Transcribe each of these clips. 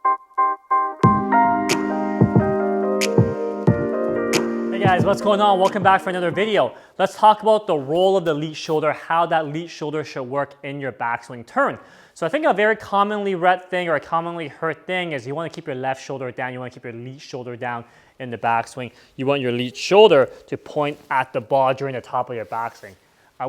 Hey guys, what's going on? Welcome back for another video. Let's talk about the role of the lead shoulder, how that lead shoulder should work in your backswing turn. So I think a very commonly read thing or a commonly heard thing is you want to keep your left shoulder down, you want to keep your lead shoulder down in the backswing. You want your lead shoulder to point at the ball during the top of your backswing.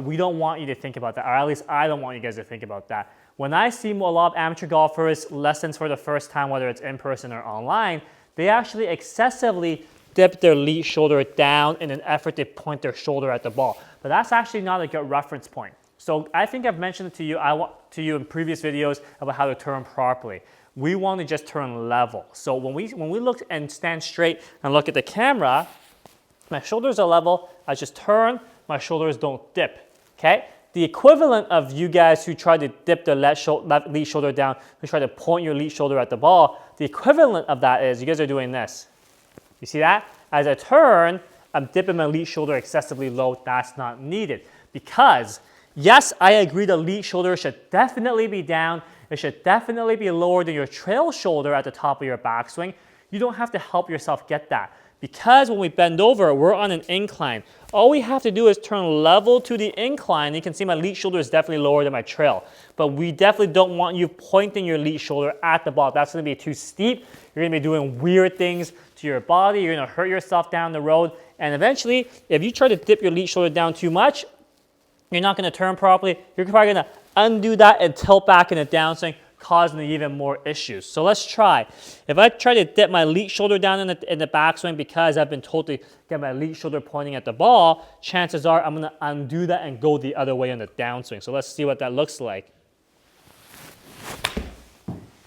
We don't want you to think about that, or at least I don't want you guys to think about that. When I see a lot of amateur golfers lessons for the first time, whether it's in person or online, they actually excessively dip their lead shoulder down in an effort to point their shoulder at the ball. But that's actually not a good reference point. So I think I've mentioned it to you in previous videos about how to turn properly. We want to just turn level. So when we look and stand straight and look at the camera, my shoulders are level, I just turn, my shoulders don't dip, okay? The equivalent of you guys who try to dip the left lead shoulder down, who try to point your lead shoulder at the ball, the equivalent of that is you guys are doing this. You see that? As I turn, I'm dipping my lead shoulder excessively low. That's not needed. Because, yes, I agree the lead shoulder should definitely be down. It should definitely be lower than your trail shoulder at the top of your backswing. You don't have to help yourself get that. Because when we bend over, we're on an incline. All we have to do is turn level to the incline. You can see my lead shoulder is definitely lower than my trail. But we definitely don't want you pointing your lead shoulder at the ball. That's going to be too steep. You're going to be doing weird things to your body. You're going to hurt yourself down the road. And eventually, if you try to dip your lead shoulder down too much, you're not going to turn properly. You're probably going to undo that and tilt back in a downswing, causing even more issues. So let's try. If I try to dip my lead shoulder down in the backswing because I've been told to get my lead shoulder pointing at the ball, chances are I'm going to undo that and go the other way in the downswing. So let's see what that looks like.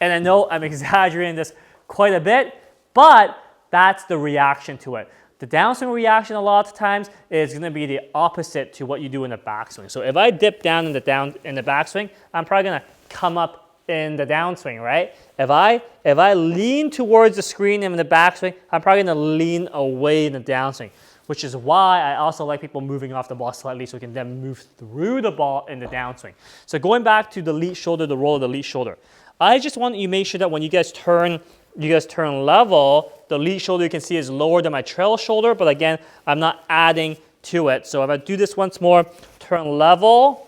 And I know I'm exaggerating this quite a bit, but that's the reaction to it. The downswing reaction a lot of times is going to be the opposite to what you do in the backswing. So if I dip down in the backswing, I'm probably going to come up in the downswing, right? If I lean towards the screen in the backswing, I'm probably going to lean away in the downswing, which is why I also like people moving off the ball slightly so we can then move through the ball in the downswing. So going back to the lead shoulder, the role of the lead shoulder. I just want you to make sure that when you guys turn level, the lead shoulder you can see is lower than my trail shoulder, but again, I'm not adding to it. So if I do this once more, turn level,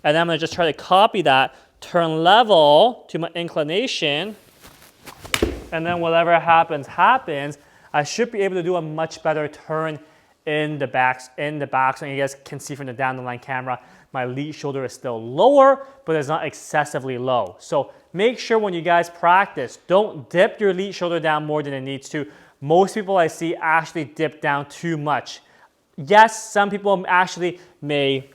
and then I'm going to just try to copy that, turn level to my inclination, and then whatever happens, happens. I should be able to do a much better turn in the backswing. You guys can see from the down the line camera, my lead shoulder is still lower, but it's not excessively low. So make sure when you guys practice, don't dip your lead shoulder down more than it needs to. Most people I see actually dip down too much. Yes, some people actually may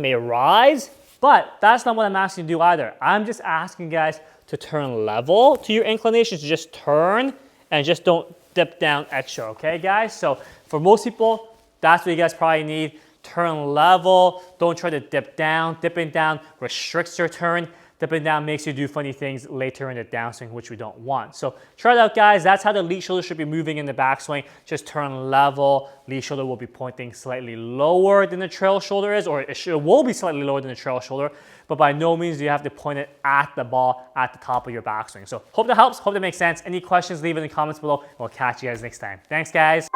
rise, but that's not what I'm asking you to do either. I'm just asking you guys to turn level to your inclinations, just turn and just don't dip down extra, okay guys? So for most people, that's what you guys probably need. Turn level, don't try to dip down. Dipping down restricts your turn. Dipping down makes you do funny things later in the downswing, which we don't want. So try it out, guys. That's how the lead shoulder should be moving in the backswing. Just turn level. Lead shoulder will be pointing slightly lower than the trail shoulder is, or it will be slightly lower than the trail shoulder, but by no means do you have to point it at the ball at the top of your backswing. So hope that helps. Hope that makes sense. Any questions, leave it in the comments below. We'll catch you guys next time. Thanks, guys.